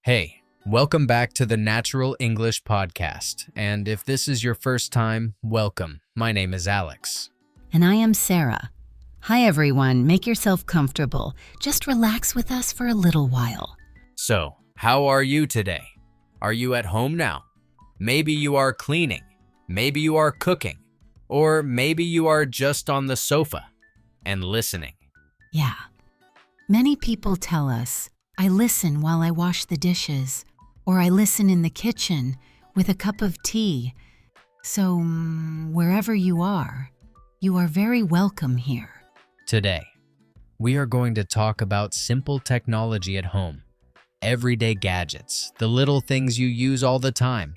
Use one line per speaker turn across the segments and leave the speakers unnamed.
Hey, welcome back to the Natural English Podcast. And if this is your first time, welcome. My name is Alex.
And I am Sarah. Hi, everyone. Make yourself comfortable. Just relax with us for a little while.
So, how are you today? Are you at home now? Maybe you are cleaning. Maybe you are cooking. Or maybe you are just on the sofa and listening.
Yeah. Many people tell us, I listen while I wash the dishes, or I listen in the kitchen with a cup of tea. So, wherever you are very welcome here.
Today, we are going to talk about simple technology at home, everyday gadgets, the little things you use all the time,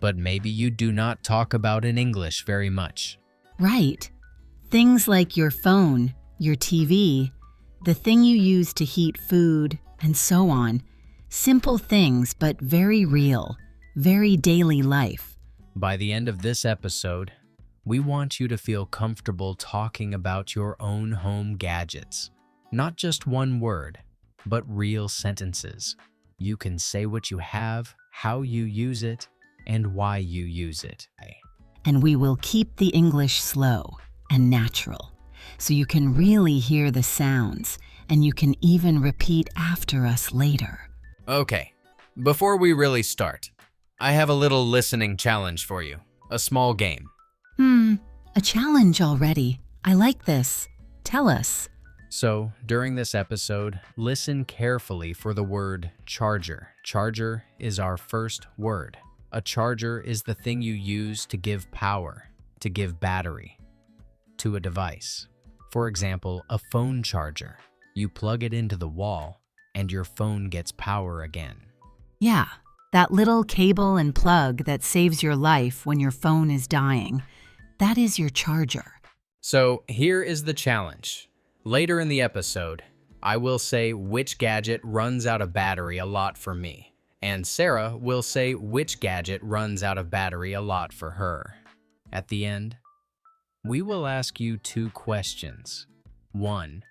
but maybe you do not talk about in English very much.
Right. Things like your phone, your TV, the thing you use to heat food, and so on. Simple things, but very real, very daily life.
By the end of this episode, we want you to feel comfortable talking about your own home gadgets. Not just one word, but real sentences. You can say what you have, how you use it, and why you use it.
And we will keep the English slow and natural, so you can really hear the sounds, and you can even repeat after us later.
Okay, before we really start, I have a little listening challenge for you, a small game.
A challenge already. I like this. Tell us.
So, during this episode, listen carefully for the word charger. Charger is our first word. A charger is the thing you use to give power, to give battery to a device. For example, a phone charger. You plug it into the wall, and your phone gets power again.
Yeah, that little cable and plug that saves your life when your phone is dying. That is your charger.
So here is the challenge. Later in the episode, I will say which gadget runs out of battery a lot for me, and Sarah will say which gadget runs out of battery a lot for her. At the end, we will ask you two questions. 1,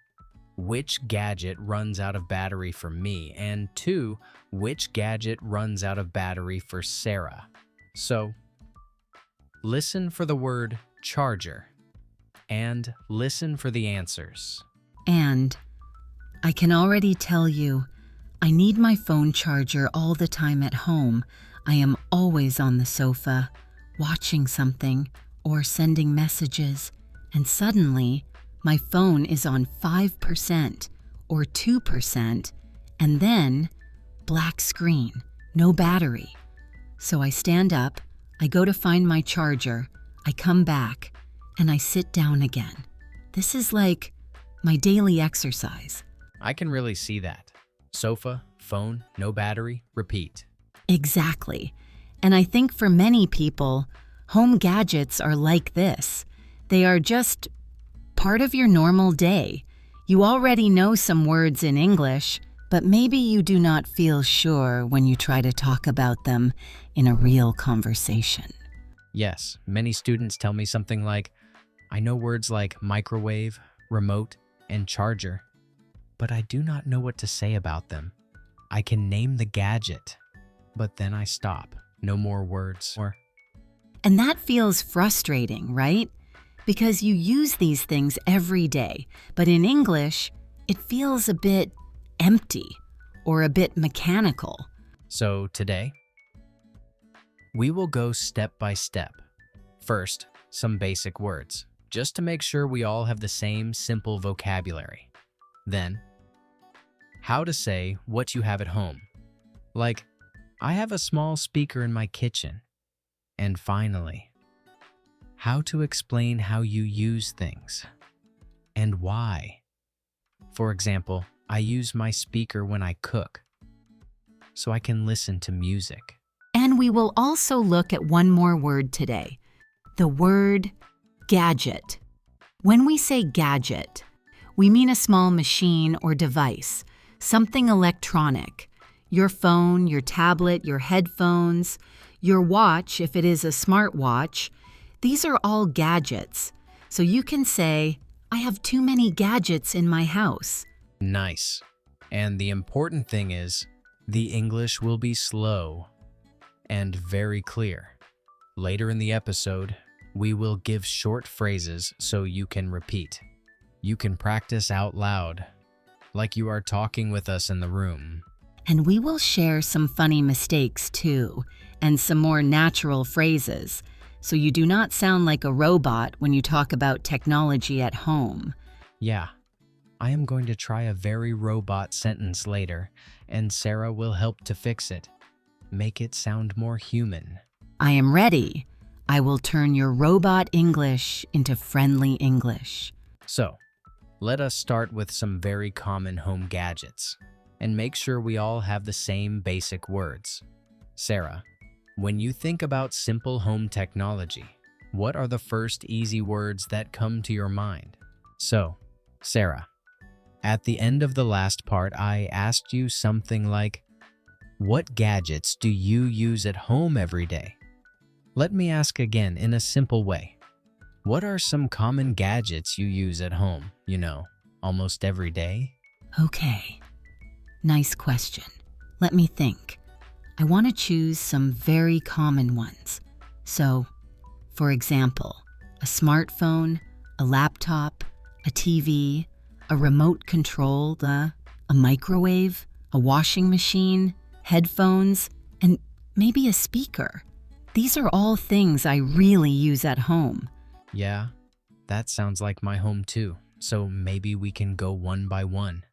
which gadget runs out of battery for me? And 2, which gadget runs out of battery for Sarah? So, listen for the word charger and listen for the answers.
And I can already tell you, I need my phone charger all the time at home. I am always on the sofa, watching something or sending messages, and suddenly my phone is on 5% or 2%, and then black screen, no battery. So I stand up, I go to find my charger, I come back, and I sit down again. This is like my daily exercise.
I can really see that. Sofa, phone, no battery, repeat.
Exactly. And I think for many people, home gadgets are like this. They are just part of your normal day. You already know some words in English, but maybe you do not feel sure when you try to talk about them in a real conversation.
Yes, many students tell me something like, I know words like microwave, remote, and charger, but I do not know what to say about them. I can name the gadget, but then I stop. No more words.
And that feels frustrating, right? Because you use these things every day, but in English, it feels a bit empty or a bit mechanical.
So today, we will go step by step. First, some basic words, just to make sure we all have the same simple vocabulary. Then, how to say what you have at home. Like, I have a small speaker in my kitchen. And finally, how to explain how you use things and why. For example, I use my speaker when I cook, so I can listen to music.
And we will also look at one more word today, the word gadget. When we say gadget, we mean a small machine or device, something electronic. Your phone, your tablet, your headphones, your watch if it is a smartwatch. These are all gadgets. So you can say, I have too many gadgets in my house.
Nice. And the important thing is, The English will be slow and very clear. Later in the episode, we will give short phrases so you can repeat. You can practice out loud, like you are talking with us in the room.
And we will share some funny mistakes too, and some more natural phrases, so you do not sound like a robot when you talk about technology at home.
Yeah, I am going to try a very robot sentence later, and Sarah will help to fix it. Make it sound more human.
I am ready. I will turn your robot English into friendly English.
So, let us start with some very common home gadgets, and make sure we all have the same basic words. Sarah, when you think about simple home technology, what are the first easy words that come to your mind? So, Sarah, at the end of the last part, I asked you something like, what gadgets do you use at home every day? Let me ask again in a simple way. What are some common gadgets you use at home, almost every day?
Okay. Nice question. Let me think. I want to choose some very common ones. So, for example, a smartphone, a laptop, a TV, a remote control, a microwave, a washing machine, headphones, and maybe a speaker. These are all things I really use at home.
Yeah, that sounds like my home too. So maybe we can go one by one.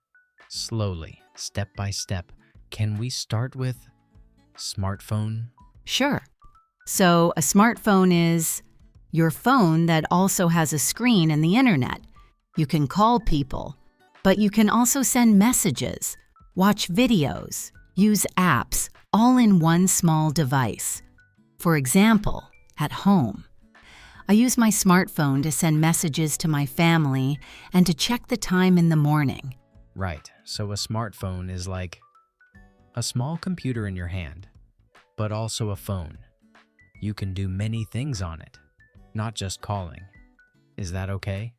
Slowly, step by step. Can we start with smartphone?
Sure. So a smartphone is your phone that also has a screen and the internet. You can call people, but you can also send messages, watch videos, use apps, all in one small device. For example, at home, I use my smartphone to send messages to my family and to check the time in the morning.
Right, so a smartphone is like a small computer in your hand, but also a phone. You can do many things on it, not just calling. Is that okay?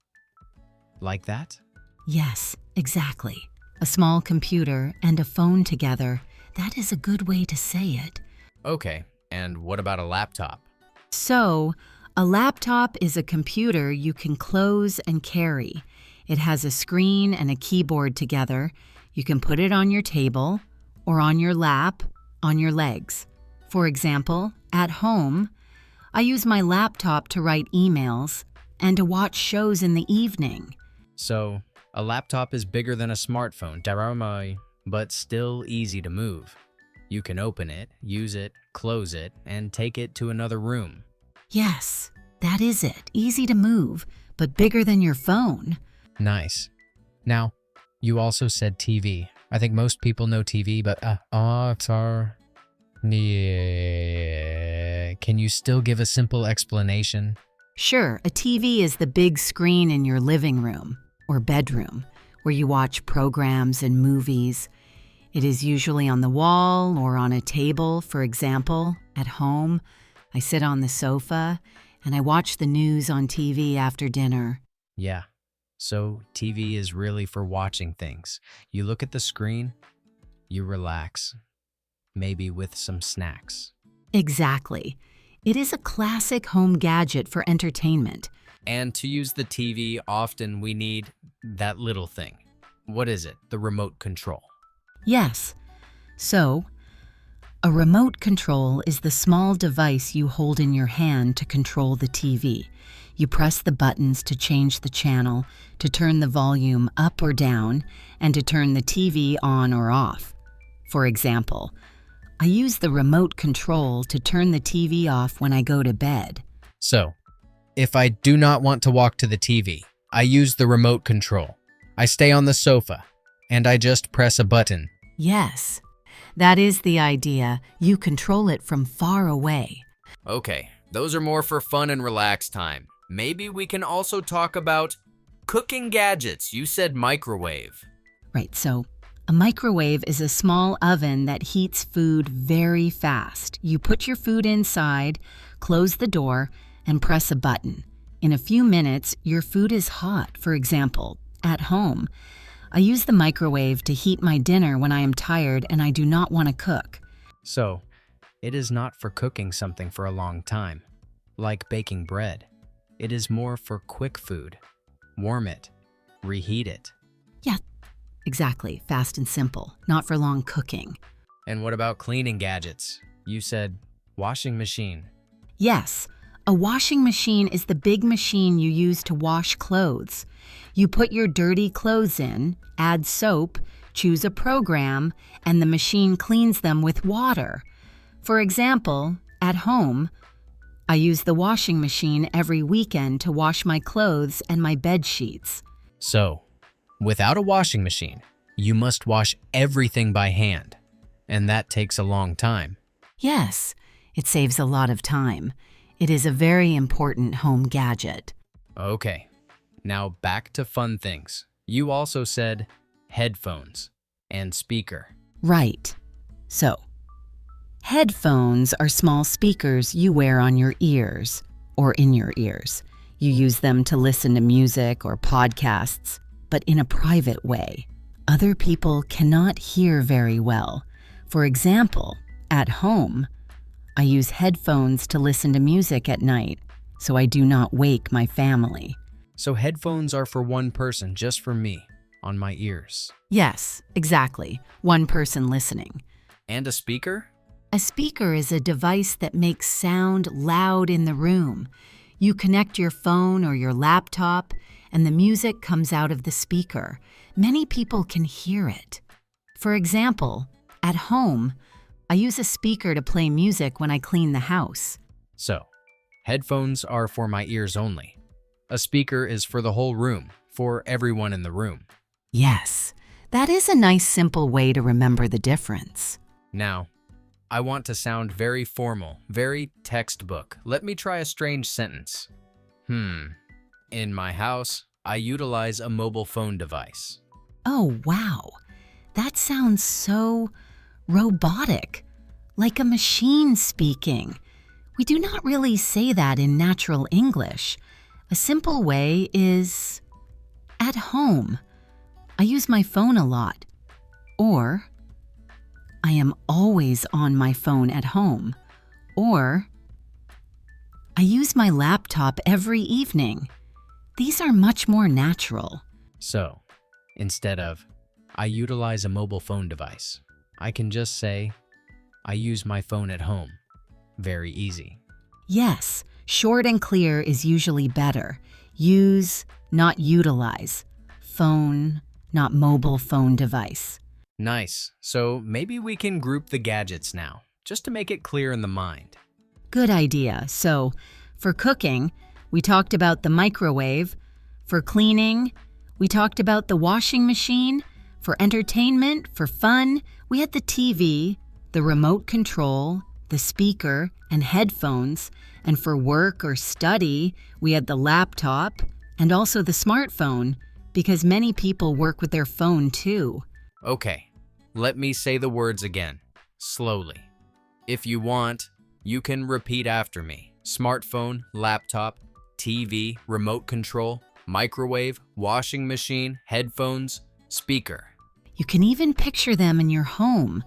Like that?
Yes, exactly. A small computer and a phone together. That is a good way to say it.
Okay, and what about a laptop?
So, a laptop is a computer you can close and carry. It has a screen and a keyboard together. You can put it on your table or on your lap, on your legs. For example, at home, I use my laptop to write emails and to watch shows in the evening.
So, a laptop is bigger than a smartphone, but still easy to move. You can open it, use it, close it, and take it to another room.
Yes, that is it. Easy to move, but bigger than your phone.
Nice. Now, you also said TV. I think most people know TV, but can you still give a simple explanation?
Sure, a TV is the big screen in your living room or bedroom where you watch programs and movies. It is usually on the wall or on a table. For example, at home, I sit on the sofa and I watch the news on TV after dinner.
Yeah, so TV is really for watching things. You look at the screen, you relax, maybe with some snacks.
Exactly. It is a classic home gadget for entertainment.
And to use the TV, often we need that little thing. What is it? The remote control.
Yes. So, a remote control is the small device you hold in your hand to control the TV. You press the buttons to change the channel, to turn the volume up or down, and to turn the TV on or off. For example, I use the remote control to turn the TV off when I go to bed.
So, if I do not want to walk to the TV, I use the remote control. I stay on the sofa, and I just press a button.
Yes, that is the idea. You control it from far away.
Okay, those are more for fun and relaxed time. Maybe we can also talk about cooking gadgets. You said microwave.
Right, so a microwave is a small oven that heats food very fast. You put your food inside, close the door, and press a button. In a few minutes, your food is hot. For example, at home, I use the microwave to heat my dinner when I am tired and I do not want to cook.
So, it is not for cooking something for a long time, like baking bread. It is more for quick food. Warm it, reheat it.
Yeah, exactly. Fast and simple, not for long cooking.
And what about cleaning gadgets? You said washing machine.
Yes, a washing machine is the big machine you use to wash clothes. You put your dirty clothes in, add soap, choose a program, and the machine cleans them with water. For example, at home, I use the washing machine every weekend to wash my clothes and my bed sheets.
So, without a washing machine, you must wash everything by hand, and that takes a long time.
Yes, it saves a lot of time. It is a very important home gadget.
Okay, now back to fun things. You also said headphones and speaker.
Right. So, headphones are small speakers you wear on your ears or in your ears. You use them to listen to music or podcasts, but in a private way. Other people cannot hear very well. For example, at home, I use headphones to listen to music at night, so I do not wake my family.
So headphones are for one person, just for me, on my ears.
Yes, exactly. One person listening.
And a speaker?
A speaker is a device that makes sound loud in the room. You connect your phone or your laptop, and the music comes out of the speaker. Many people can hear it. For example, at home, I use a speaker to play music when I clean the house.
So, headphones are for my ears only. A speaker is for the whole room, for everyone in the room.
Yes, that is a nice simple way to remember the difference.
Now, I want to sound very formal, very textbook. Let me try a strange sentence. In my house, I utilize a mobile phone device.
Oh, wow. That sounds so robotic, like a machine speaking. We do not really say that in natural English. A simple way is, at home, I use my phone a lot. Or, I am always on my phone at home. Or, I use my laptop every evening. These are much more natural.
So, instead of, I utilize a mobile phone device, I can just say, I use my phone at home. Very easy.
Yes, short and clear is usually better. Use, not utilize. Phone, not mobile phone device.
Nice. So maybe we can group the gadgets now, just to make it clear in the mind.
Good idea. So, for cooking, we talked about the microwave. For cleaning, we talked about the washing machine. For entertainment, for fun, we had the TV, the remote control, the speaker, and headphones. And for work or study, we had the laptop and also the smartphone, because many people work with their phone too.
Okay, let me say the words again, slowly. If you want, you can repeat after me. Smartphone, laptop, TV, remote control, microwave, washing machine, headphones, speaker.
You can even picture them in your home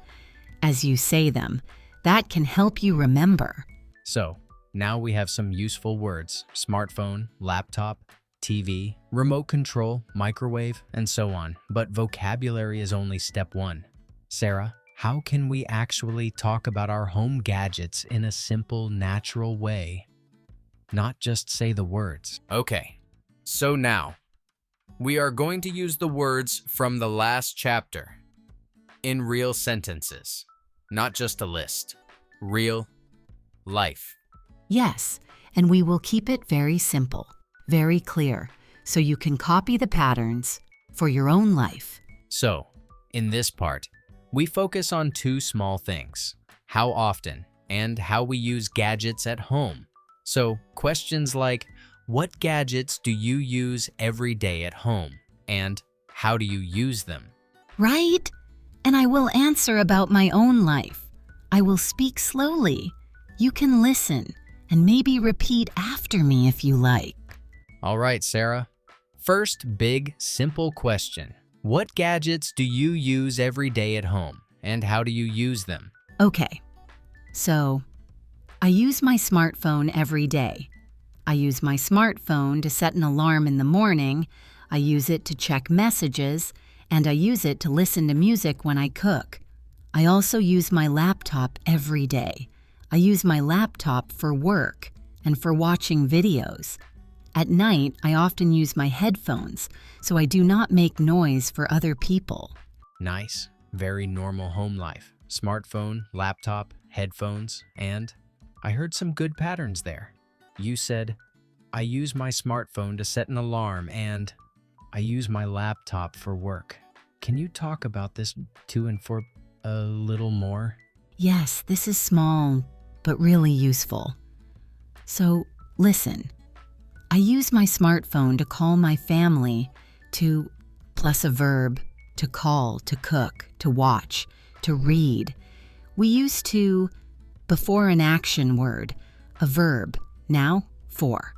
as you say them. That can help you remember.
So, now we have some useful words: smartphone, laptop, TV, remote control, microwave, and so on. But vocabulary is only step one. Sarah, how can we actually talk about our home gadgets in a simple, natural way? Not just say the words. Okay, so now, we are going to use the words from the last chapter in real sentences, not just a list. Real life.
Yes, and we will keep it very simple, very clear, so you can copy the patterns for your own life.
So, in this part, we focus on two small things: how often and how we use gadgets at home. So, questions like, what gadgets do you use every day at home? And how do you use them?
Right? And I will answer about my own life. I will speak slowly. You can listen and maybe repeat after me if you like.
All right, Sarah. First big, simple question. What gadgets do you use every day at home, and how do you use them?
Okay, so I use my smartphone every day. I use my smartphone to set an alarm in the morning, I use it to check messages, and I use it to listen to music when I cook. I also use my laptop every day. I use my laptop for work and for watching videos. At night, I often use my headphones, so I do not make noise for other people.
Nice. Very normal home life. Smartphone, laptop, headphones, and I heard some good patterns there. You said, I use my smartphone to set an alarm, and I use my laptop for work. Can you talk about this to and for a little more?
Yes, this is small, but really useful. So, listen. I use my smartphone to call my family, to plus a verb, to call, to cook, to watch, to read. We used to before an action word, a verb, now for.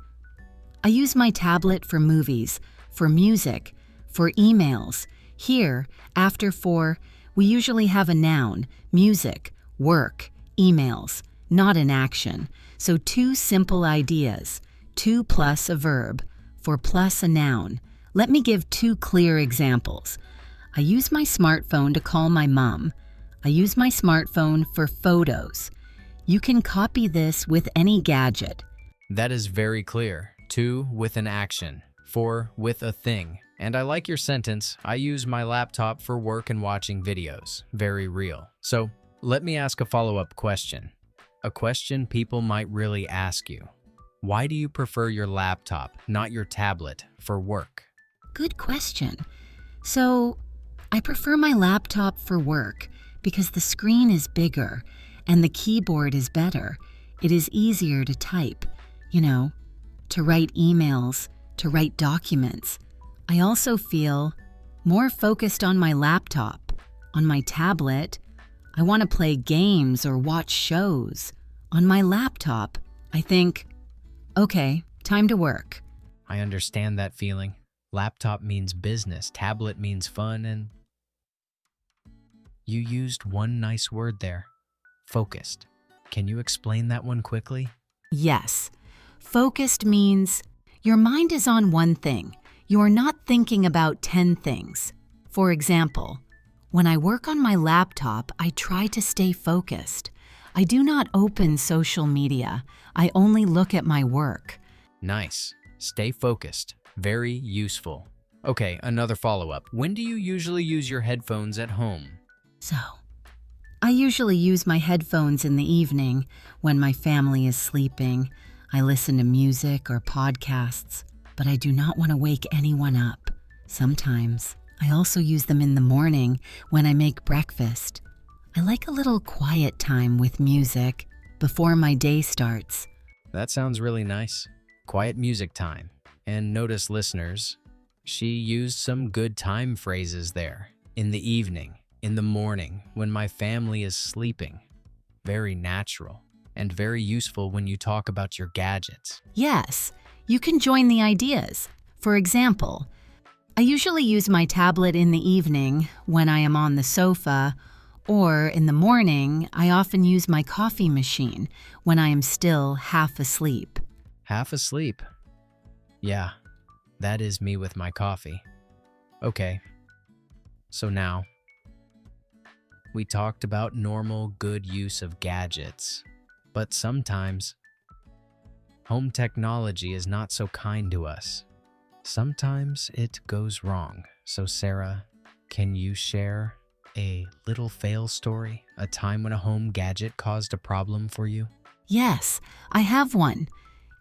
I use my tablet for movies, for music, for emails. Here, after for, we usually have a noun, music, work, emails, not an action. So two simple ideas. To plus a verb, for plus a noun. Let me give two clear examples. I use my smartphone to call my mom. I use my smartphone for photos. You can copy this with any gadget.
That is very clear. To with an action, for with a thing. And I like your sentence, I use my laptop for work and watching videos. Very real. So let me ask a follow-up question. A question people might really ask you. Why do you prefer your laptop, not your tablet, for work?
Good question. So, I prefer my laptop for work because the screen is bigger and the keyboard is better. It is easier to type, to write emails, to write documents. I also feel more focused on my laptop. On my tablet, I want to play games or watch shows. On my laptop, I think, okay, time to work.
I understand that feeling. Laptop means business, tablet means fun, and you used one nice word there, focused. Can you explain that one quickly?
Yes. Focused means your mind is on one thing. You are not thinking about 10 things. For example, when I work on my laptop, I try to stay focused. I do not open social media. I only look at my work.
Nice. Stay focused. Very useful. Okay, another follow-up. When do you usually use your headphones at home?
So, I usually use my headphones in the evening when my family is sleeping. I listen to music or podcasts, but I do not want to wake anyone up. Sometimes, I also use them in the morning when I make breakfast. I like a little quiet time with music before my day starts.
That sounds really nice. Quiet music time. And notice, listeners, she used some good time phrases there. In the evening, in the morning, when my family is sleeping. Very natural and very useful when you talk about your gadgets.
Yes, you can join the ideas. For example, I usually use my tablet in the evening when I am on the sofa, or in the morning, I often use my coffee machine when I am still half asleep.
Half asleep? Yeah, that is me with my coffee. Okay, so now, we talked about normal, good use of gadgets, but sometimes, home technology is not so kind to us. Sometimes it goes wrong. So Sarah, can you share a little fail story? A time when a home gadget caused a problem for you?
Yes, I have one.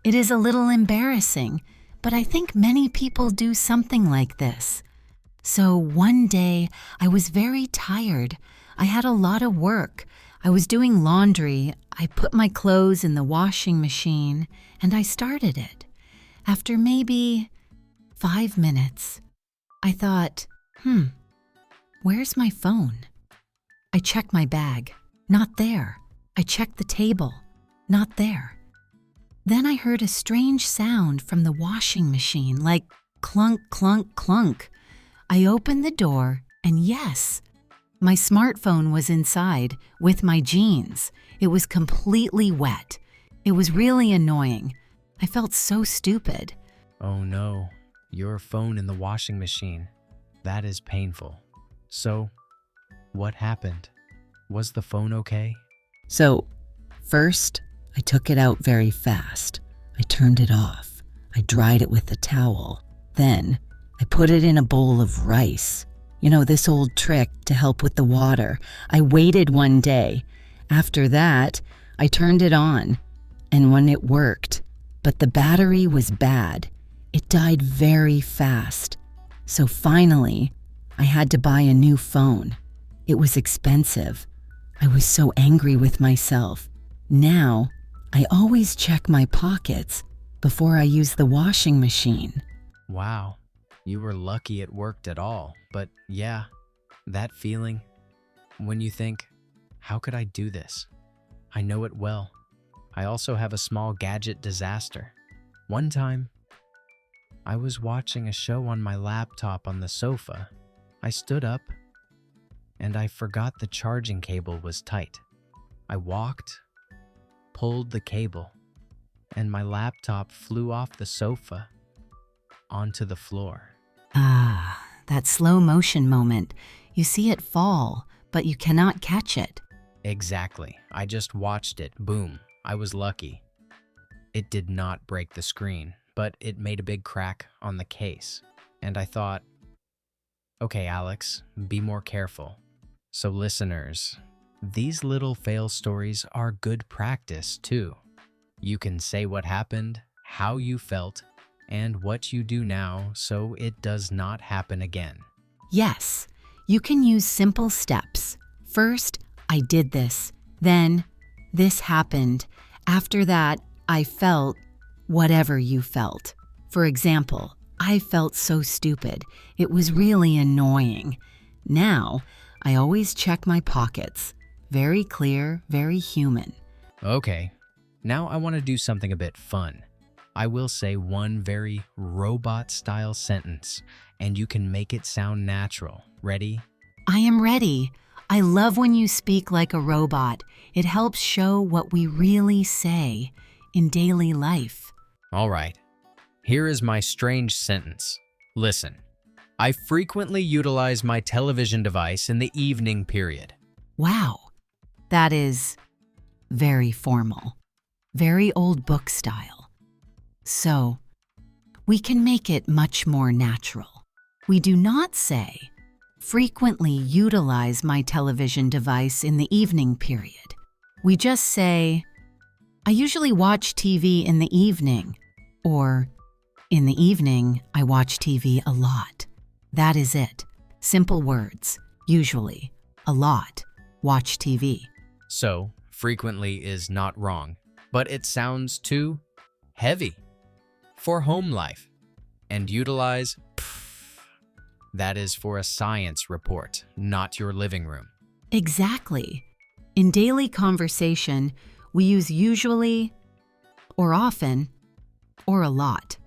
It is a little embarrassing, but I think many people do something like this. So one day, I was very tired. I had a lot of work. I was doing laundry. I put my clothes in the washing machine, and I started it. After maybe 5 minutes, I thought, where's my phone? I checked my bag. Not there. I checked the table. Not there. Then I heard a strange sound from the washing machine, like clunk, clunk, clunk. I opened the door, and yes, my smartphone was inside with my jeans. It was completely wet. It was really annoying. I felt so stupid.
Oh no, your phone in the washing machine. That is painful. So, what happened? Was the phone okay?
So, first, I took it out very fast. I turned it off. I dried it with a towel. Then, I put it in a bowl of rice. You know, this old trick to help with the water. I waited one day. After that, I turned it on. And when it worked, but the battery was bad. It died very fast. So finally, I had to buy a new phone. It was expensive. I was so angry with myself. Now, I always check my pockets before I use the washing machine.
Wow, you were lucky it worked at all. But yeah, that feeling when you think, how could I do this? I know it well. I also have a small gadget disaster. One time, I was watching a show on my laptop on the sofa. I stood up, and I forgot the charging cable was tight. I walked, pulled the cable, and my laptop flew off the sofa onto the floor.
Ah, that slow motion moment. You see it fall, but you cannot catch it.
Exactly. I just watched it. Boom. I was lucky. It did not break the screen, but it made a big crack on the case. And I thought, okay, Alex, be more careful. So listeners, these little fail stories are good practice too. You can say what happened, how you felt, and what you do now so it does not happen again.
Yes, you can use simple steps. First, I did this. Then, this happened. After that, I felt whatever you felt. For example, I felt so stupid. It was really annoying. Now, I always check my pockets. Very clear, very human.
Okay, now I want to do something a bit fun. I will say one very robot-style sentence, and you can make it sound natural. Ready?
I am ready. I love when you speak like a robot. It helps show what we really say in daily life.
All right. Here is my strange sentence. Listen. I frequently utilize my television device in the evening period.
Wow, that is very formal, very old book style. So, we can make it much more natural. We do not say, frequently utilize my television device in the evening period. We just say, I usually watch TV in the evening, or in the evening, I watch TV a lot. That is it. Simple words. Usually, a lot, watch TV.
So, frequently is not wrong, but it sounds too heavy for home life. And utilize, that is for a science report, not your living room.
Exactly. In daily conversation, we use usually, or often, or a lot.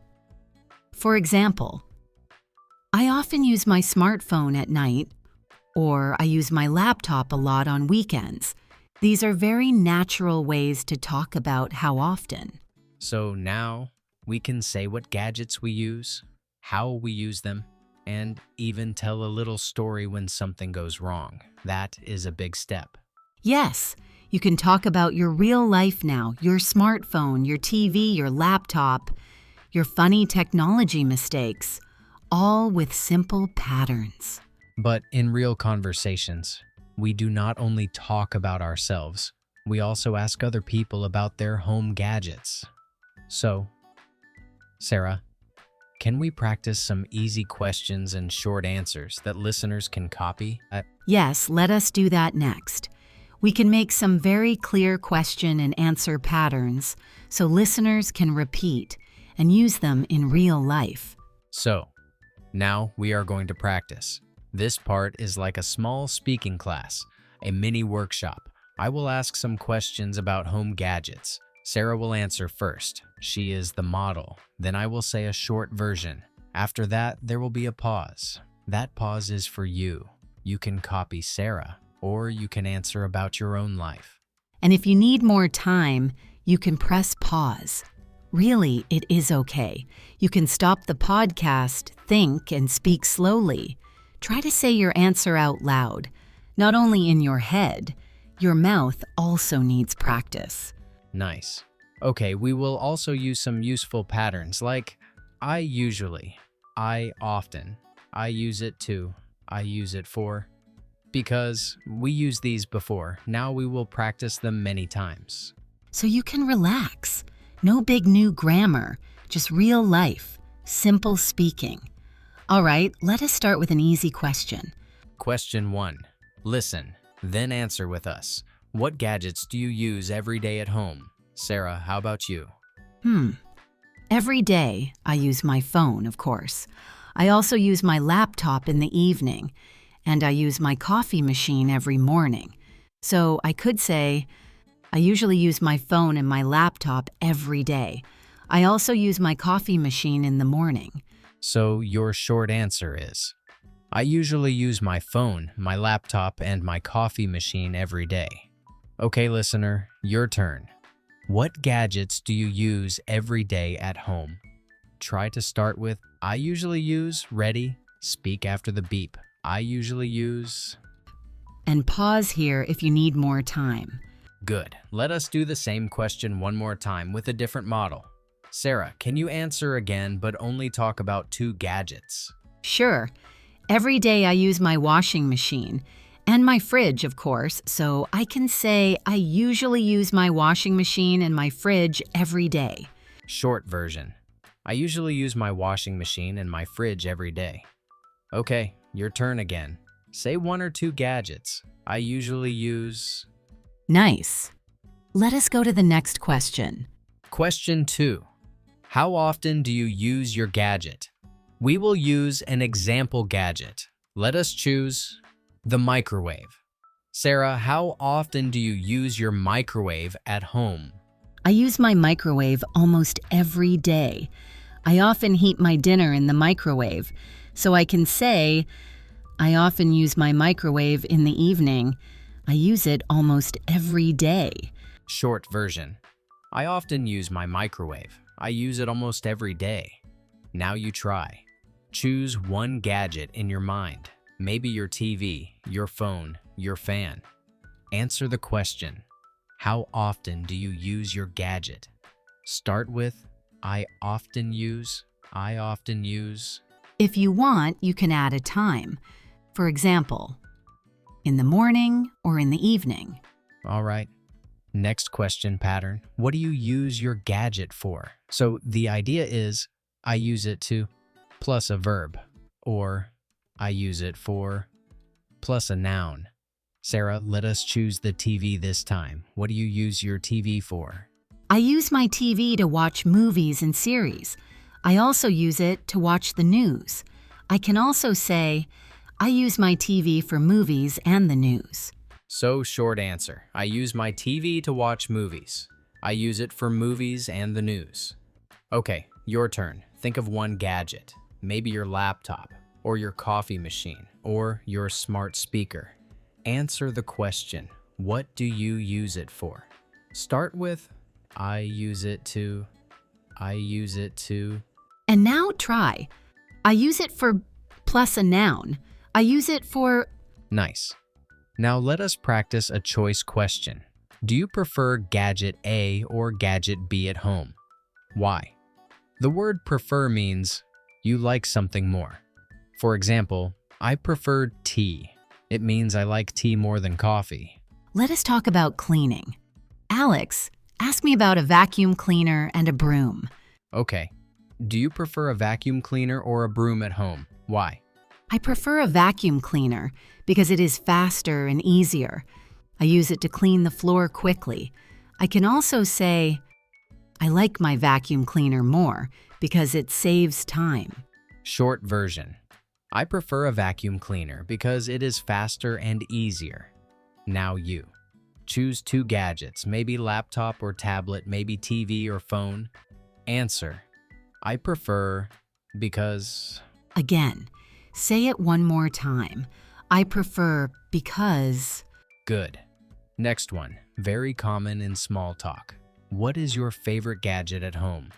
For example, I often use my smartphone at night, or I use my laptop a lot on weekends. These are very natural ways to talk about how often.
So now we can say what gadgets we use, how we use them, and even tell a little story when something goes wrong. That is a big step.
Yes, you can talk about your real life now, your smartphone, your TV, your laptop, your funny technology mistakes, all with simple patterns.
But in real conversations, we do not only talk about ourselves, we also ask other people about their home gadgets. So, Sarah, can we practice some easy questions and short answers that listeners can copy?
Yes, let us do that next. We can make some very clear question and answer patterns so listeners can repeat and use them in real life.
So, now we are going to practice. This part is like a small speaking class, a mini workshop. I will ask some questions about home gadgets. Sarah will answer first. She is the model. Then I will say a short version. After that, there will be a pause. That pause is for you. You can copy Sarah, or you can answer about your own life.
And if you need more time, you can press pause. Really, it is okay. You can stop the podcast, think, and speak slowly. Try to say your answer out loud. Not only in your head, your mouth also needs practice.
Nice. Okay, we will also use some useful patterns like I usually, I often, I use it to, I use it for. Because we used these before, now we will practice them many times.
So you can relax. No big new grammar, just real life, simple speaking. All right, let us start with an easy question.
Question 1. Listen, then answer with us. What gadgets do you use every day at home? Sarah, how about you?
Every day, I use my phone, of course. I also use my laptop in the evening, and I use my coffee machine every morning. So I could say, I usually use my phone and my laptop every day. I also use my coffee machine in the morning.
So your short answer is, I usually use my phone, my laptop, and my coffee machine every day. Okay, listener, your turn. What gadgets do you use every day at home? Try to start with, I usually use, ready, speak after the beep. I usually use...
And pause here if you need more time.
Good. Let us do the same question one more time with a different model. Sarah, can you answer again but only talk about 2 gadgets?
Sure. Every day I use my washing machine and my fridge, of course, so I can say I usually use my washing machine and my fridge every day.
Short version. I usually use my washing machine and my fridge every day. Okay, your turn again. Say 1 or 2 gadgets. I usually use...
Nice. Let us go to the next question.
Question 2. How often do you use your gadget? We will use an example gadget. Let us choose the microwave. Sarah, how often do you use your microwave at home?
I use my microwave almost every day. I often heat my dinner in the microwave, so I can say I often use my microwave in the evening. I use it almost every day.
Short version. I often use my microwave. I use it almost every day. Now you try. Choose 1 gadget in your mind. Maybe your TV, your phone, your fan. Answer the question. How often do you use your gadget? Start with, I often use, I often use.
If you want, you can add a time. For example, in the morning or in the evening.
All right. Next question pattern. What do you use your gadget for? So the idea is, I use it to, plus a verb, or I use it for, plus a noun. Sarah, let us choose the TV this time. What do you use your TV for?
I use my TV to watch movies and series. I also use it to watch the news. I can also say, I use my TV for movies and the news.
So short answer. I use my TV to watch movies. I use it for movies and the news. Okay, your turn. Think of 1 gadget. Maybe your laptop, or your coffee machine, or your smart speaker. Answer the question. What do you use it for? Start with, I use it to, I use it to.
And now try. I use it for plus a noun. I use it for...
Nice. Now let us practice a choice question. Do you prefer gadget A or gadget B at home? Why? The word prefer means you like something more. For example, I prefer tea. It means I like tea more than coffee.
Let us talk about cleaning. Alex, ask me about a vacuum cleaner and a broom.
Okay. Do you prefer a vacuum cleaner or a broom at home? Why?
I prefer a vacuum cleaner because it is faster and easier. I use it to clean the floor quickly. I can also say, I like my vacuum cleaner more because it saves time.
Short version. I prefer a vacuum cleaner because it is faster and easier. Now you. Choose 2 gadgets, maybe laptop or tablet, maybe TV or phone. Answer. I prefer because...
Again, Say it one more time. I prefer because.
Good. Next one, very common in small talk. What is your favorite gadget at home?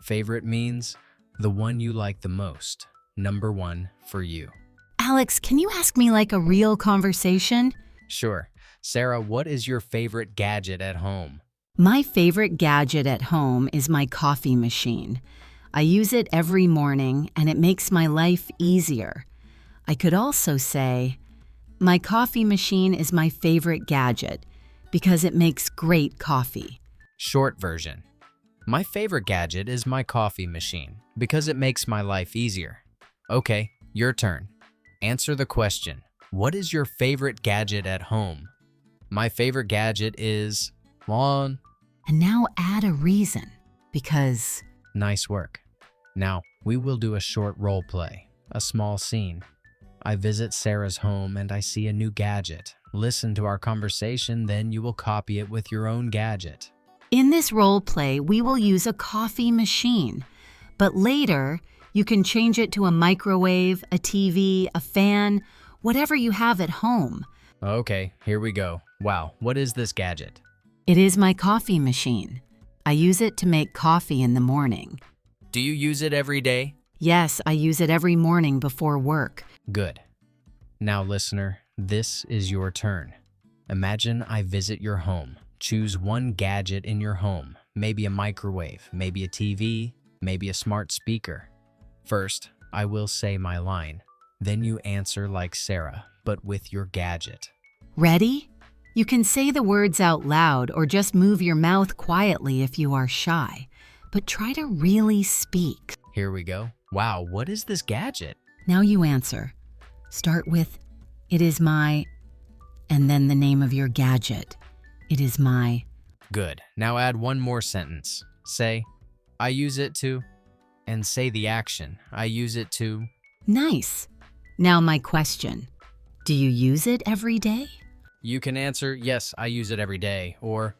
Favorite means the one you like the most. Number one for you.
Alex, can you ask me like a real conversation?
Sure. Sarah, what is your favorite gadget at home?
My favorite gadget at home is my coffee machine. I use it every morning and it makes my life easier. I could also say, my coffee machine is my favorite gadget because it makes great coffee.
Short version. My favorite gadget is my coffee machine because it makes my life easier. Okay, your turn. Answer the question. What is your favorite gadget at home? My favorite gadget is lawn.
And now add a reason, because.
Nice work. Now, we will do a short role play, a small scene. I visit Sarah's home and I see a new gadget. Listen to our conversation, then you will copy it with your own gadget.
In this role play, we will use a coffee machine, but later you can change it to a microwave, a TV, a fan, whatever you have at home.
Okay, here we go. Wow, what is this gadget?
It is my coffee machine. I use it to make coffee in the morning.
Do you use it every day?
Yes, I use it every morning before work.
Good. Now, listener, this is your turn. Imagine I visit your home. Choose one gadget in your home, maybe a microwave, maybe a TV, maybe a smart speaker. First, I will say my line. Then you answer like Sarah, but with your gadget.
Ready? You can say the words out loud or just move your mouth quietly if you are shy, but try to really speak.
Here we go. Wow, what is this gadget?
Now you answer. Start with, it is my, and then the name of your gadget. It is my.
Good. Now add one more sentence. Say, I use it to, and say the action. I use it to.
Nice. Now my question. Do you use it every day?
You can answer, yes, I use it every day, or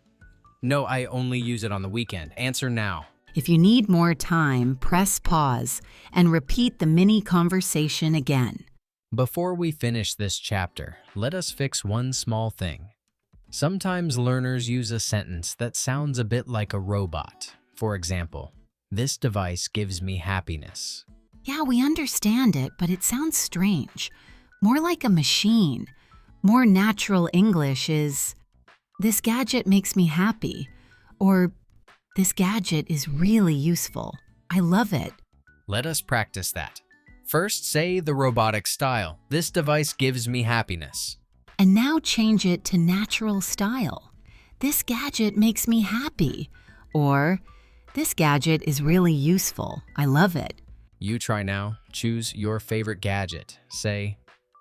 no, I only use it on the weekend. Answer now.
If you need more time, press pause and repeat the mini conversation again.
Before we finish this chapter, let us fix one small thing. Sometimes learners use a sentence that sounds a bit like a robot. For example, this device gives me happiness.
Yeah, we understand it, but it sounds strange. More like a machine. More natural English is, this gadget makes me happy, or this gadget is really useful. I love it.
Let us practice that. First, say the robotic style. This device gives me happiness.
And now change it to natural style. This gadget makes me happy. Or, this gadget is really useful. I love it.
You try now. Choose your favorite gadget. Say,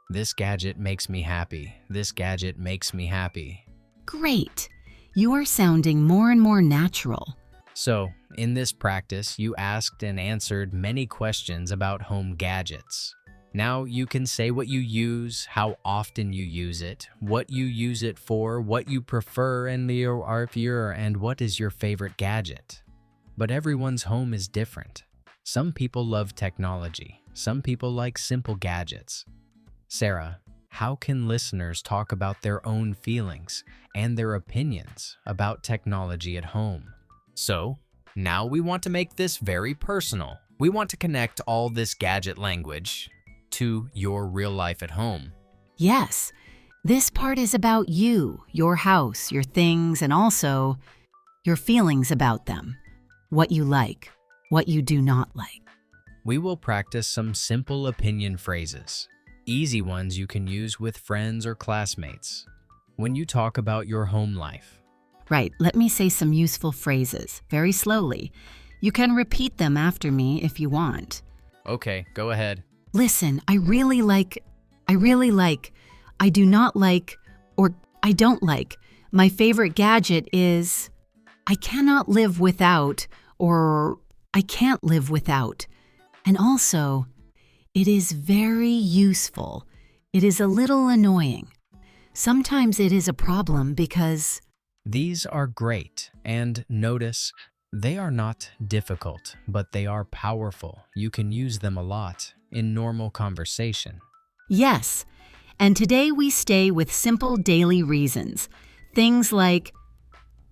this gadget makes me happy. This gadget makes me happy.
Great. You are sounding more and more natural.
So, in this practice, you asked and answered many questions about home gadgets. Now you can say what you use, how often you use it, what you use it for, what you prefer, and what is your favorite gadget. But everyone's home is different. Some people love technology. Some people like simple gadgets. Sarah, how can listeners talk about their own feelings and their opinions about technology at home? So, now we want to make this very personal. We want to connect all this gadget language to your real life at home.
Yes, this part is about you, your house, your things, and also your feelings about them. What you like, what you do not like.
We will practice some simple opinion phrases. Easy ones you can use with friends or classmates. When you talk about your home life.
Right, let me say some useful phrases, very slowly. You can repeat them after me if you want.
Okay, go ahead.
Listen, I really like, I do not like, or I don't like. My favorite gadget is, I cannot live without, or I can't live without. And also, it is very useful. It is a little annoying. Sometimes it is a problem because.
These are great, and notice, they are not difficult, but they are powerful. You can use them a lot. in normal conversation.
Yes, and today we stay with simple daily reasons. Things like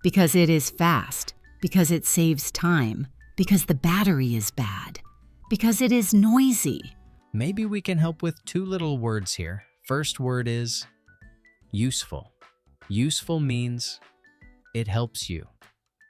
because it is fast, because it saves time, because the battery is bad, because it is noisy.
Maybe we can help with two little words here. First word is useful. Useful means it helps you.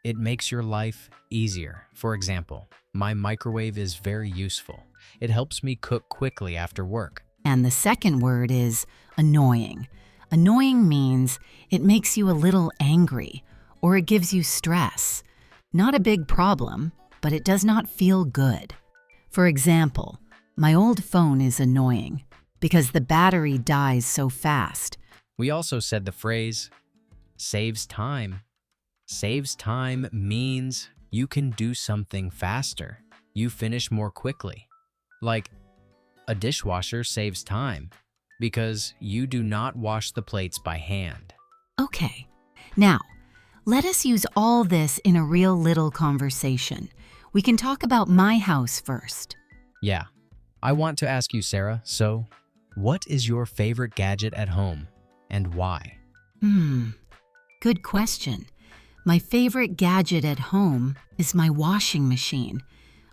It makes your life easier. For example, my microwave is very useful. It helps me cook quickly after work.
And the second word is annoying. Annoying means it makes you a little angry or it gives you stress. Not a big problem, but it does not feel good. For example, my old phone is annoying because the battery dies so fast.
We also said the phrase saves time. Saves time means you can do something faster. You finish more quickly. Like a dishwasher saves time because you do not wash the plates by hand.
Okay, now let us use all this in a real little conversation. We can talk about my house first.
Yeah, I want to ask you, Sarah, so what is your favorite gadget at home and why?
Good question. My favorite gadget at home is my washing machine.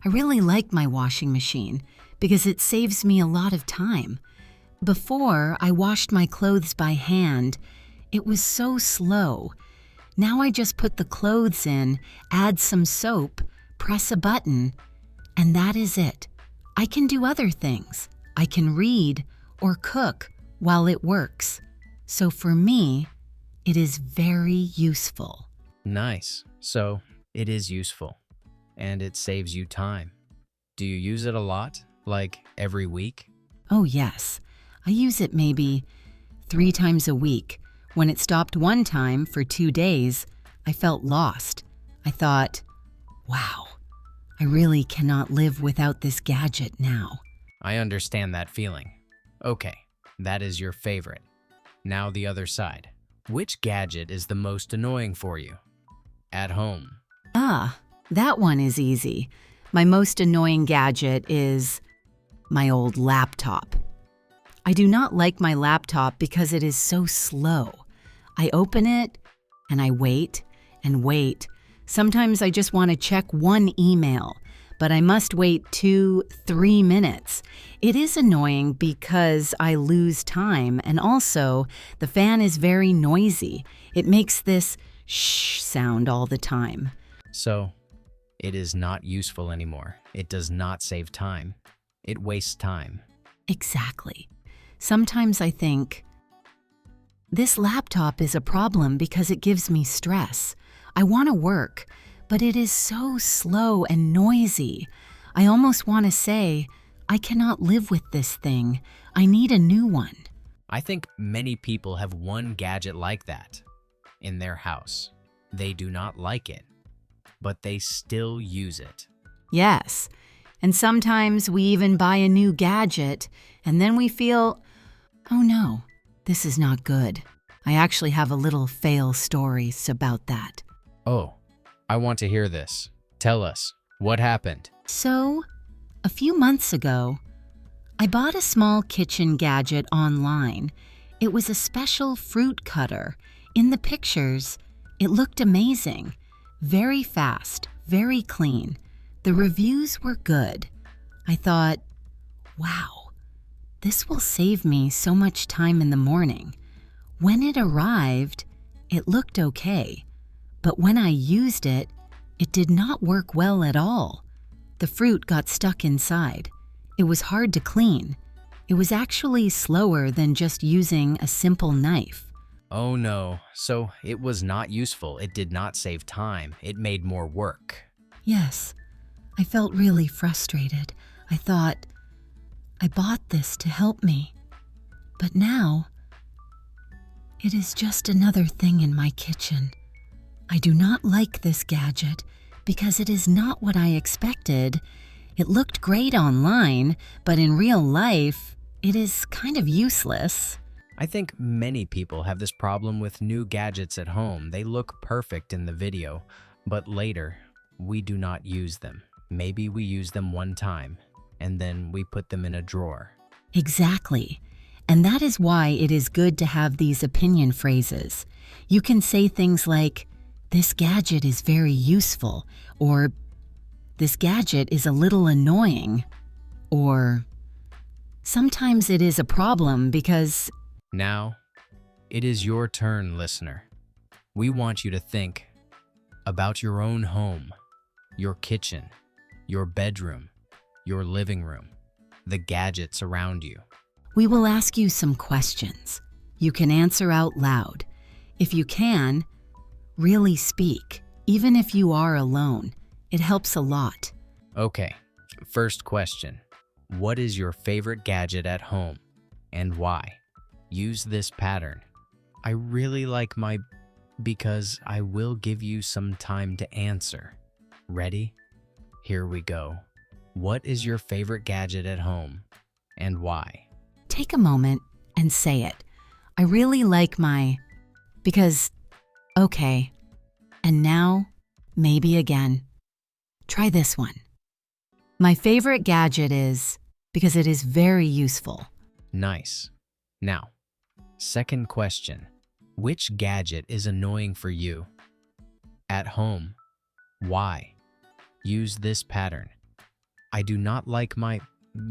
I really like my washing machine because it saves me a lot of time. Before, I washed my clothes by hand. It was so slow. Now I just put the clothes in, add some soap, press a button, and that is it. I can do other things. I can read or cook while it works. So for me, it is very useful.
Nice. So it is useful and it saves you time. Do you use it a lot, like every week?
Oh yes, I use it maybe 3 times a week. When it stopped one time for 2 days, I felt lost. I thought, wow, I really cannot live without this gadget now.
I understand that feeling. Okay, that is your favorite. Now the other side. Which gadget is the most annoying for you? At home.
That one is easy. My most annoying gadget is my old laptop. I do not like my laptop because it is so slow. I open it and I wait and wait. Sometimes I just want to check one email, but I must wait 2-3 minutes. It is annoying because I lose time, and also the fan is very noisy. It makes this shh sound all the time.
So, it is not useful anymore. It does not save time. It wastes time.
Exactly. Sometimes I think, this laptop is a problem because it gives me stress. I want to work, but it is so slow and noisy. I almost want to say, I cannot live with this thing. I need a new one.
I think many people have one gadget like that in their house. They do not like it, but they still use it.
Yes, and sometimes we even buy a new gadget, and then we feel, oh no, this is not good. I actually have a little fail stories about that.
Oh, I want to hear this. Tell us, what happened?
So, a few months ago, I bought a small kitchen gadget online. It was a special fruit cutter. In the pictures, it looked amazing. Very fast, very clean. The reviews were good. I thought, wow, this will save me so much time in the morning. When it arrived, it looked okay. But when I used it, it did not work well at all. The fruit got stuck inside. It was hard to clean. It was actually slower than just using a simple knife.
Oh no, so it was not useful. It did not save time. It made more work.
Yes, I felt really frustrated. I thought, I bought this to help me. But now, it is just another thing in my kitchen. I do not like this gadget because it is not what I expected. It looked great online, but in real life, it is kind of useless.
I think many people have this problem with new gadgets at home. They look perfect in the video, but later, we do not use them. Maybe we use them one time, and then we put them in a drawer.
Exactly. And that is why it is good to have these opinion phrases. You can say things like, "This gadget is very useful," or "This gadget is a little annoying," or "Sometimes it is a problem because..."
Now, it is your turn, listener. We want you to think about your own home, your kitchen, your bedroom, your living room, the gadgets around you.
We will ask you some questions. You can answer out loud. If you can, really speak, even if you are alone. It helps a lot.
Okay, first question. What is your favorite gadget at home and why? Use this pattern. I really like my... because I will give you some time to answer. Ready? Here we go. What is your favorite gadget at home and why?
Take a moment and say it. I really like my... because... okay. And now, maybe again. Try this one. My favorite gadget is... because it is very useful.
Nice. Now, second question. Which gadget is annoying for you? At home. Why? Use this pattern. I do not like my...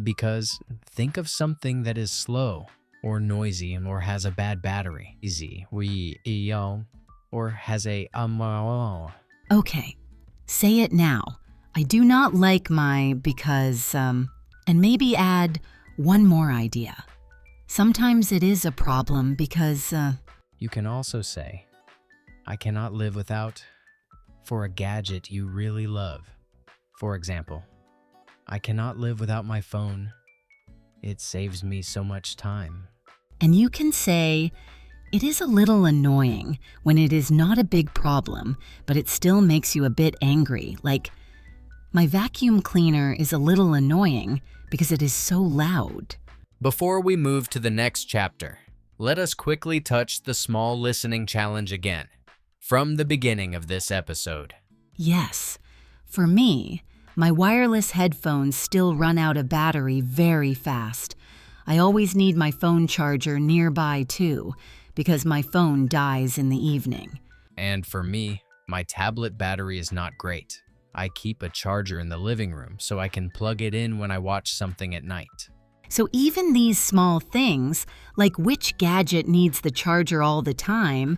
because think of something that is slow or noisy or has a bad battery. Easy. Or has a...
Okay. Say it now. I do not like my... because... and maybe add one more idea. Sometimes it is a problem because...
You can also say, I cannot live without... for a gadget you really love. For example, I cannot live without my phone. It saves me so much time.
And you can say, it is a little annoying when it is not a big problem, but it still makes you a bit angry. Like, my vacuum cleaner is a little annoying because it is so loud.
Before we move to the next chapter, let us quickly touch the small listening challenge again, from the beginning of this episode.
Yes. For me, my wireless headphones still run out of battery very fast. I always need my phone charger nearby too, because my phone dies in the evening.
And for me, my tablet battery is not great. I keep a charger in the living room so I can plug it in when I watch something at night.
So even these small things, like which gadget needs the charger all the time,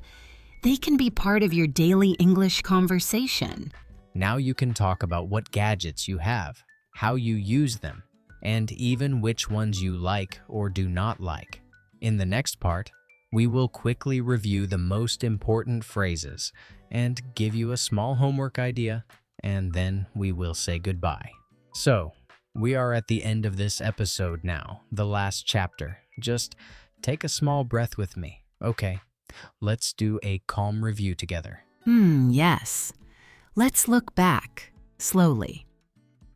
they can be part of your daily English conversation.
Now you can talk about what gadgets you have, how you use them, and even which ones you like or do not like. In the next part, we will quickly review the most important phrases and give you a small homework idea, and then we will say goodbye. So, we are at the end of this episode now, the last chapter. Just take a small breath with me. Okay, let's do a calm review together.
Yes. Let's look back, slowly.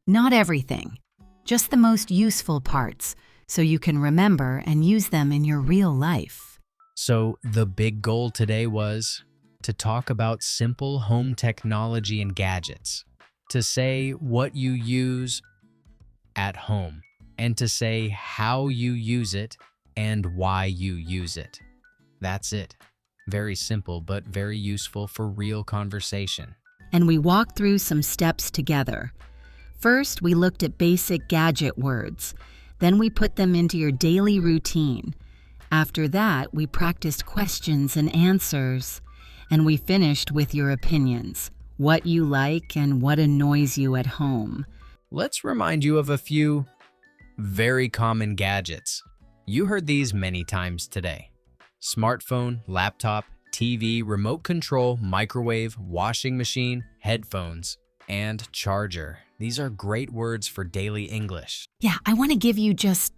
Not everything, just the most useful parts, so you can remember and use them in your real life.
So, the big goal today was to talk about simple home technology and gadgets, to say what you use at home, and to say how you use it and why you use it. That's it. Very simple, but very useful for real conversation.
And we walked through some steps together. First, we looked at basic gadget words. Then we put them into your daily routine. After that, we practiced questions and answers. And we finished with your opinions, what you like and what annoys you at home.
Let's remind you of a few very common gadgets. You heard these many times today. Smartphone, laptop, TV, remote control, microwave, washing machine, headphones, and charger. These are great words for daily English.
Yeah, I want to give you just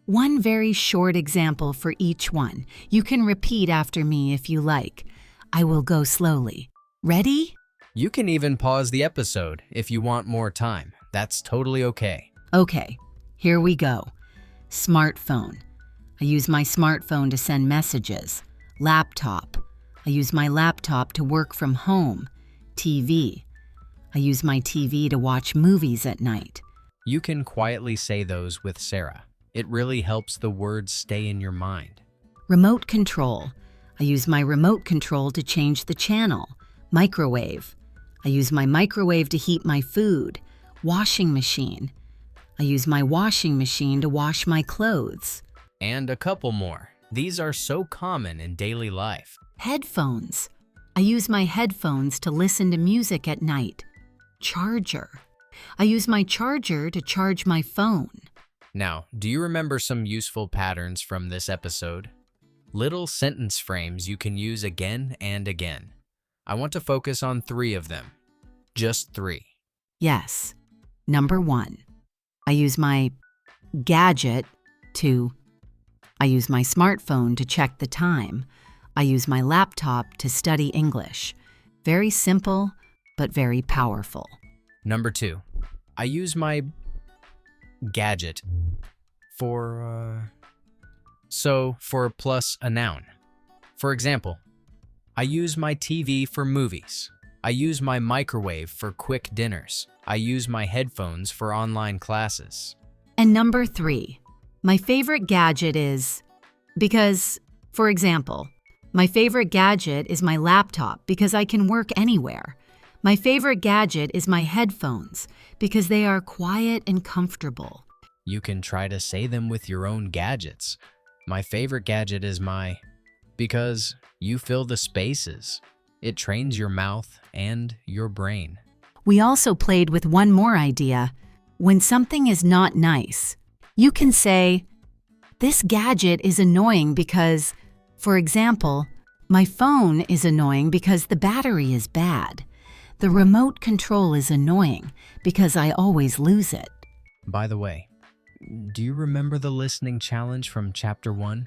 one very short example for each one. You can repeat after me if you like. I will go slowly. Ready?
You can even pause the episode if you want more time. That's totally okay.
Okay, here we go. Smartphone. I use my smartphone to send messages. Laptop. I use my laptop to work from home. TV. I use my TV to watch movies at night.
You can quietly say those with Sarah. It really helps the words stay in your mind.
Remote control. I use my remote control to change the channel. Microwave. I use my microwave to heat my food. Washing machine. I use my washing machine to wash my clothes.
And a couple more. These are so common in daily life.
Headphones. I use my headphones to listen to music at night. Charger. I use my charger to charge my phone.
Now, do you remember some useful patterns from this episode? Little sentence frames you can use again and again. I want to focus on 3 of them. Just 3.
Yes. Number 1. I use my gadget to. I use my smartphone to check the time. I use my laptop to study English. Very simple, but very powerful.
Number 2. I use my gadget for plus a noun. For example, I use my TV for movies. I use my microwave for quick dinners. I use my headphones for online classes.
And number 3, my favorite gadget is because, for example, my favorite gadget is my laptop because I can work anywhere. My favorite gadget is my headphones because they are quiet and comfortable.
You can try to say them with your own gadgets. My favorite gadget is my, because you fill the spaces. It trains your mouth and your brain.
We also played with one more idea. When something is not nice, you can say, this gadget is annoying because, for example, my phone is annoying because the battery is bad. The remote control is annoying because I always lose it.
By the way, do you remember the listening challenge from Chapter 1?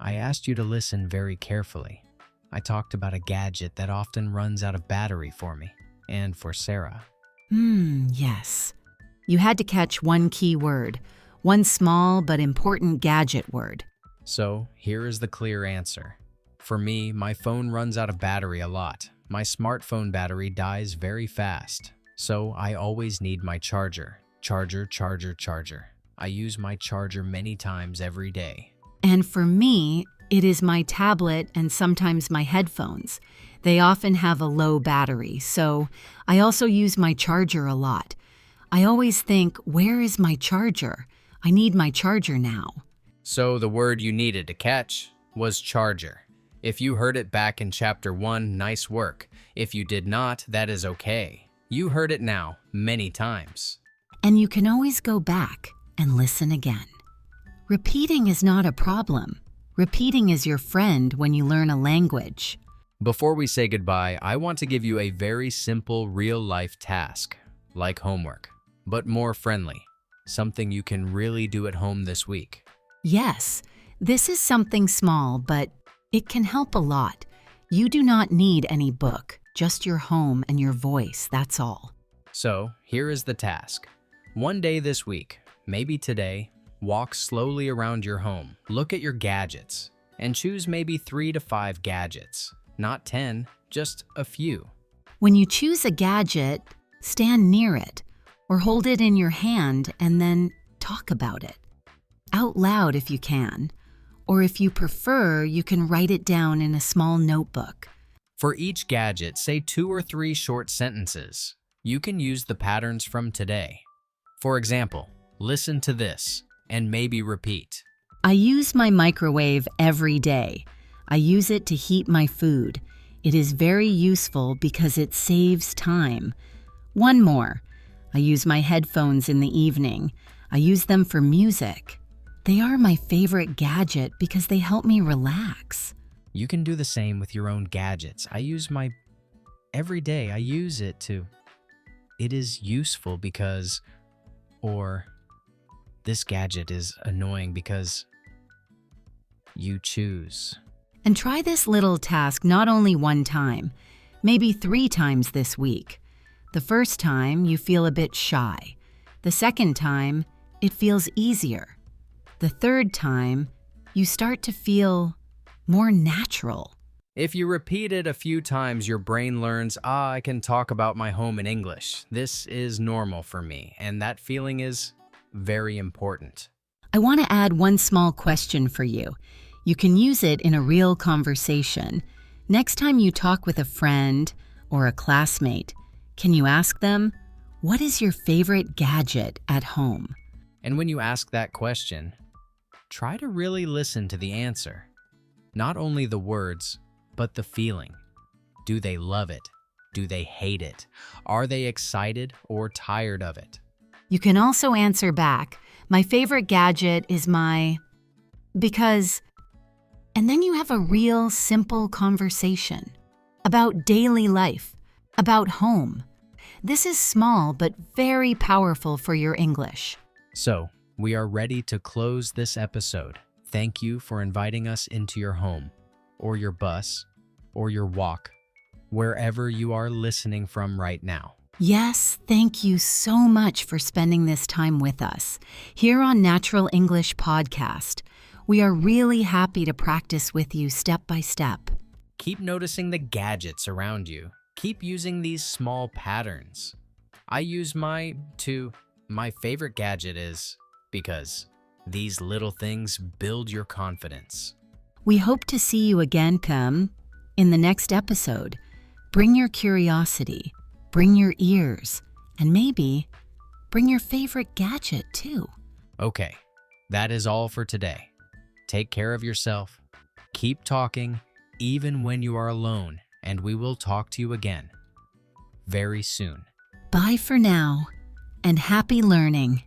I asked you to listen very carefully. I talked about a gadget that often runs out of battery for me and for Sarah.
Yes. You had to catch one key word, one small but important gadget word.
So, here is the clear answer. For me, my phone runs out of battery a lot. My smartphone battery dies very fast, so I always need my charger. Charger. I use my charger many times every day.
And for me, it is my tablet and sometimes my headphones. They often have a low battery, so I also use my charger a lot. I always think, where is my charger? I need my charger now.
So the word you needed to catch was charger. If you heard it back in Chapter 1, nice work. If you did not, that is okay. You heard it now many times.
And you can always go back and listen again. Repeating is not a problem. Repeating is your friend when you learn a language.
Before we say goodbye, I want to give you a very simple real-life task, like homework, but more friendly. Something you can really do at home this week.
Yes, this is something small, but it can help a lot. You do not need any book, just your home and your voice, that's all.
So, here is the task. One day this week, maybe today, walk slowly around your home, look at your gadgets, and choose maybe 3 to 5 gadgets. Not 10, just a few.
When you choose a gadget, stand near it or hold it in your hand and then talk about it. Out loud if you can, or if you prefer, you can write it down in a small notebook.
For each gadget, say 2 or 3 short sentences. You can use the patterns from today. For example, listen to this and maybe repeat.
I use my microwave every day. I use it to heat my food. It is very useful because it saves time. One more. I use my headphones in the evening. I use them for music. They are my favorite gadget because they help me relax.
You can do the same with your own gadgets. I use my every day. I use it to. It is useful because, or this gadget is annoying because you choose.
And try this little task not only one time, maybe 3 times this week. The first time, you feel a bit shy. The second time, it feels easier. The third time, you start to feel more natural.
If you repeat it a few times, your brain learns, I can talk about my home in English. This is normal for me, and that feeling is very important.
I want to add one small question for you. You can use it in a real conversation. Next time you talk with a friend or a classmate, can you ask them, what is your favorite gadget at home?
And when you ask that question, try to really listen to the answer. Not only the words, but the feeling. Do they love it? Do they hate it? Are they excited or tired of it?
You can also answer back, my favorite gadget is because, and then you have a real simple conversation about daily life, about home. This is small but very powerful for your English.
So, we are ready to close this episode. Thank you for inviting us into your home, or your bus, or your walk, wherever you are listening from right now.
Yes, thank you so much for spending this time with us. Here on Natural English Podcast, we are really happy to practice with you step by step.
Keep noticing the gadgets around you. Keep using these small patterns. I use my favorite gadget is because these little things build your confidence.
We hope to see you again, Pam, in the next episode. Bring your curiosity, bring your ears, and maybe bring your favorite gadget too.
Okay, that is all for today. Take care of yourself. Keep talking, even when you are alone, and we will talk to you again very soon.
Bye for now, and happy learning.